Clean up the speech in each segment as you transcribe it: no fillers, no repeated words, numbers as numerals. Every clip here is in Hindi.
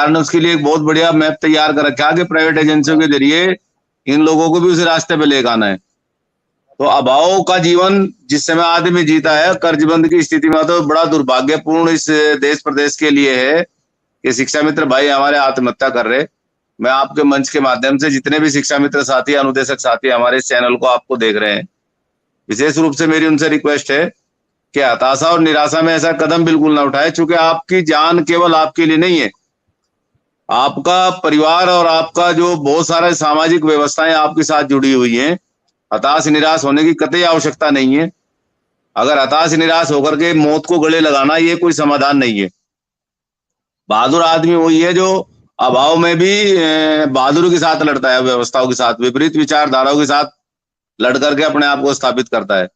ने उसके लिए एक बहुत बढ़िया मैप तैयार कर रखा है कि प्राइवेट एजेंसियों के जरिए इन लोगों को भी उस रास्ते पे लेकर आना है। तो अभाव का जीवन जिस समय आदमी जीता है कर्जबंद की स्थिति में, तो बड़ा दुर्भाग्यपूर्ण इस देश प्रदेश के लिए है कि शिक्षा मित्र भाई हमारे आत्महत्या कर रहे। मैं आपके मंच के माध्यम से जितने भी शिक्षा मित्र साथी, अनुदेशक साथी हमारे इस चैनल को आपको देख रहे हैं, विशेष रूप से मेरी उनसे रिक्वेस्ट है कि हताशा और निराशा में ऐसा कदम बिल्कुल ना उठाए, क्योंकि आपकी जान केवल आपके लिए नहीं है, आपका परिवार और आपका जो बहुत सारे सामाजिक व्यवस्थाएं आपके साथ जुड़ी हुई हैं। हताश निराश होने की कतई आवश्यकता नहीं है। अगर हताश निराश होकर के मौत को गले लगाना ये कोई समाधान नहीं है। बहादुर आदमी वही है जो अभाव में भी बहादुरी के साथ लड़ता है, व्यवस्थाओं के साथ, विपरीत विचारधाराओं के साथ लड़ करके अपने आप को स्थापित करता है।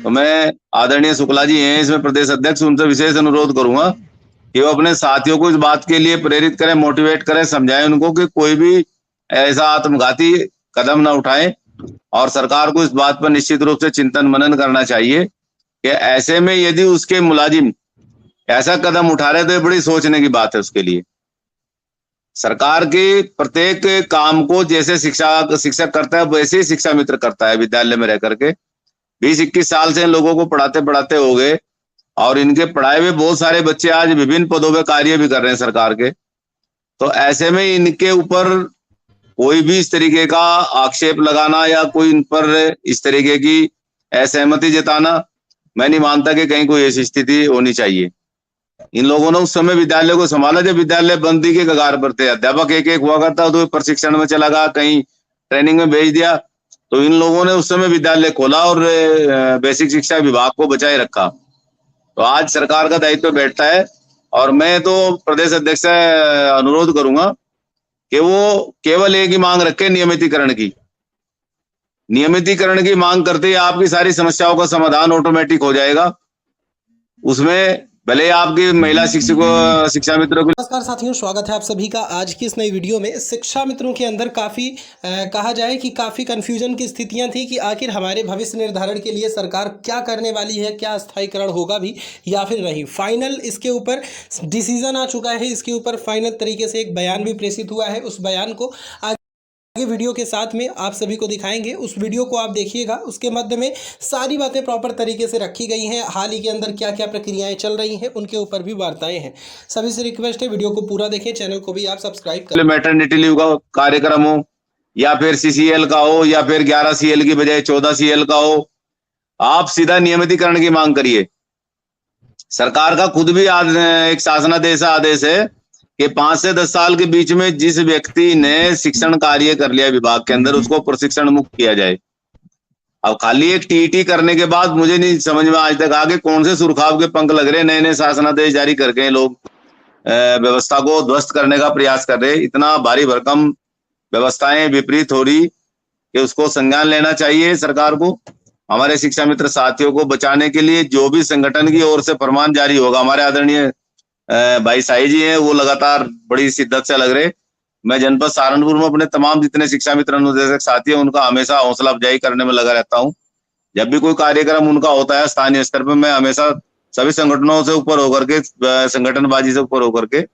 तो मैं, आदरणीय शुक्ला जी हैं इसमें प्रदेश अध्यक्ष, उनसे विशेष अनुरोध करूंगा कि वो अपने साथियों को इस बात के लिए प्रेरित करें, मोटिवेट करें, समझाएं उनको कि कोई भी ऐसा आत्मघाती कदम ना उठाएं। और सरकार को इस बात पर निश्चित रूप से चिंतन मनन करना चाहिए कि ऐसे में यदि उसके मुलाजिम ऐसा कदम उठा रहे तो ये बड़ी सोचने की बात है उसके लिए। सरकार के प्रत्येक काम को जैसे शिक्षक करता है वैसे ही शिक्षा मित्र करता है। विद्यालय में रह करके 20-21 साल से इन लोगों को पढ़ाते पढ़ाते हो गए और इनके पढ़ाए हुए बहुत सारे बच्चे आज विभिन्न पदों पे कार्य भी कर रहे हैं सरकार के। तो ऐसे में इनके ऊपर कोई भी इस तरीके का आक्षेप लगाना या कोई इन पर इस तरीके की असहमति जताना, मैं नहीं मानता कि कहीं कोई ऐसी स्थिति होनी चाहिए। इन लोगों ने उस समय विद्यालय को संभाला जब विद्यालय बंदी के कगार पर थे। अध्यापक एक एक हुआ करता तो प्रशिक्षण में चला गया, कहीं ट्रेनिंग में भेज दिया। तो इन लोगों ने उस समय विद्यालय खोला और बेसिक शिक्षा विभाग को बचाए रखा। तो आज सरकार का दायित्व बैठता है और मैं तो प्रदेश अध्यक्ष से अनुरोध करूंगा कि वो केवल एक ही मांग रखे, नियमितीकरण की। नियमितीकरण की मांग करते ही आपकी सारी समस्याओं का समाधान ऑटोमेटिक हो जाएगा। उसमें भले आपकी महिला शिक्षकों, शिक्षा मित्रों को। नमस्कार साथियों, स्वागत है आप सभी का आज की इस नई वीडियो में। शिक्षा मित्रों के अंदर काफ़ी कहा जाए कि काफ़ी कन्फ्यूजन की स्थितियां थी कि आखिर हमारे भविष्य निर्धारण के लिए सरकार क्या करने वाली है, क्या स्थायीकरण होगा भी या फिर नहीं। फाइनल इसके ऊपर डिसीजन आ चुका है, इसके ऊपर फाइनल तरीके से एक बयान भी प्रेषित हुआ है। उस बयान को आगे वीडियो के साथ में आप सभी को दिखाएंगे, उस वीडियो को आप देखिएगा। उसके मध्य में सारी बातें प्रॉपर तरीके से रखी गई हैं। हाल ही के अंदर क्या क्या प्रक्रियाएं चल रही हैं उनके ऊपर भी वार्ताएं हैं। सभी से रिक्वेस्ट है वीडियो को पूरा देखें, चैनल को भी आप सब्सक्राइब करें। मैटरनिटी लीव का कार्यक्रम हो या फिर CCL का हो या फिर 11 CL की बजाय 14 CL का हो, आप सीधा नियमितीकरण की मांग करिए। सरकार का खुद भी एक शासनादेश आदेश है कि 5 से 10 साल के बीच में जिस व्यक्ति ने शिक्षण कार्य कर लिया विभाग के अंदर, उसको प्रशिक्षण मुक्त किया जाए। अब खाली एक TET करने के बाद मुझे नहीं समझ में आज तक आगे कौन से सुरखाव के पंख लग रहे, नए नए शासनादेश जारी करके लोग व्यवस्था को ध्वस्त करने का प्रयास कर रहे। इतना भारी भरकम व्यवस्थाएं विपरीत हो रही कि उसको संज्ञान लेना चाहिए सरकार को। हमारे शिक्षा मित्र साथियों को बचाने के लिए जो भी संगठन की ओर से फरमान जारी होगा, हमारे आदरणीय भाई साई जी हैं, वो लगातार बड़ी शिद्दत से लग रहे। मैं जनपद सहारनपुर में अपने तमाम जितने शिक्षा मित्र अनुदेशक साथी हैं उनका हमेशा हौसला अफजाई करने में लगा रहता हूँ। जब भी कोई कार्यक्रम उनका होता है स्थानीय स्तर पर, मैं हमेशा सभी संगठनों से ऊपर होकर के, संगठनबाजी से ऊपर होकर के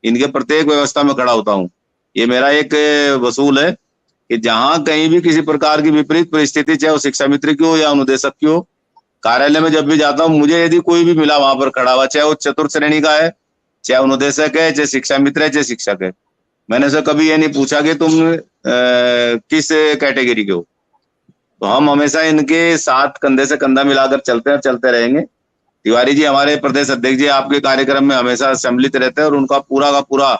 इनके प्रत्येक व्यवस्था में खड़ा होता हूँ। ये मेरा एक वसूल है कि जहां कहीं भी किसी प्रकार की विपरीत परिस्थिति, चाहे वो शिक्षा मित्र की हो या अनुदेशक की हो, कार्यालय में जब भी जाता हूँ मुझे यदि कोई भी मिला वहां पर खड़ा हुआ, चाहे वो चतुर्थ श्रेणी का है, चाहे अनुदेशक है, चाहे शिक्षा मित्र है, चाहे शिक्षक है, मैंने उसे कभी ये नहीं पूछा कि तुम किस कैटेगरी के हो। तो हम हमेशा इनके साथ कंधे से कंधा मिलाकर चलते हैं, चलते रहेंगे। तिवारी जी हमारे प्रदेश अध्यक्ष जी आपके कार्यक्रम में हमेशा सम्मिलित रहते हैं और उनका पूरा का पूरा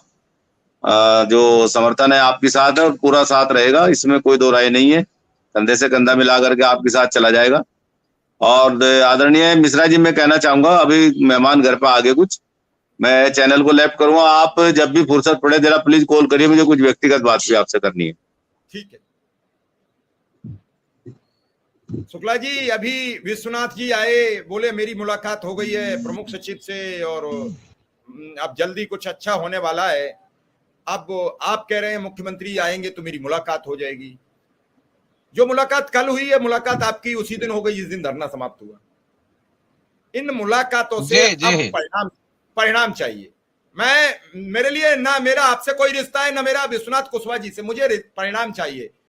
जो समर्थन है आपके साथ है और पूरा साथ रहेगा, इसमें कोई दो राय नहीं है। कंधे से कंधा मिला करके आपके साथ चला जाएगा। और आदरणीय मिश्रा जी, मैं कहना चाहूंगा, अभी मेहमान घर पे आगे, कुछ मैं चैनल को लेफ्ट करूंगा, आप जब भी फुर्सत पड़े जरा प्लीज कॉल करिए, मुझे कुछ व्यक्तिगत बात भी आपसे करनी है। ठीक है शुक्ला जी, अभी विश्वनाथ जी आए, बोले मेरी मुलाकात हो गई है प्रमुख सचिव से और अब जल्दी कुछ अच्छा होने वाला है। अब आप कह रहे हैं मुख्यमंत्री आएंगे तो मेरी मुलाकात हो जाएगी। जो मुलाकात कल हुई है, मुलाकात आपकी उसी दिन हो गई जिस दिन धरना समाप्त हुआ। इन मुलाकातों से अब परिणाम चाहिए। मेरे लिए ना मेरा आपसे कोई रिश्ता है, ना मेरा विश्वनाथ कुशवाहा जी से, मुझे परिणाम चाहिए।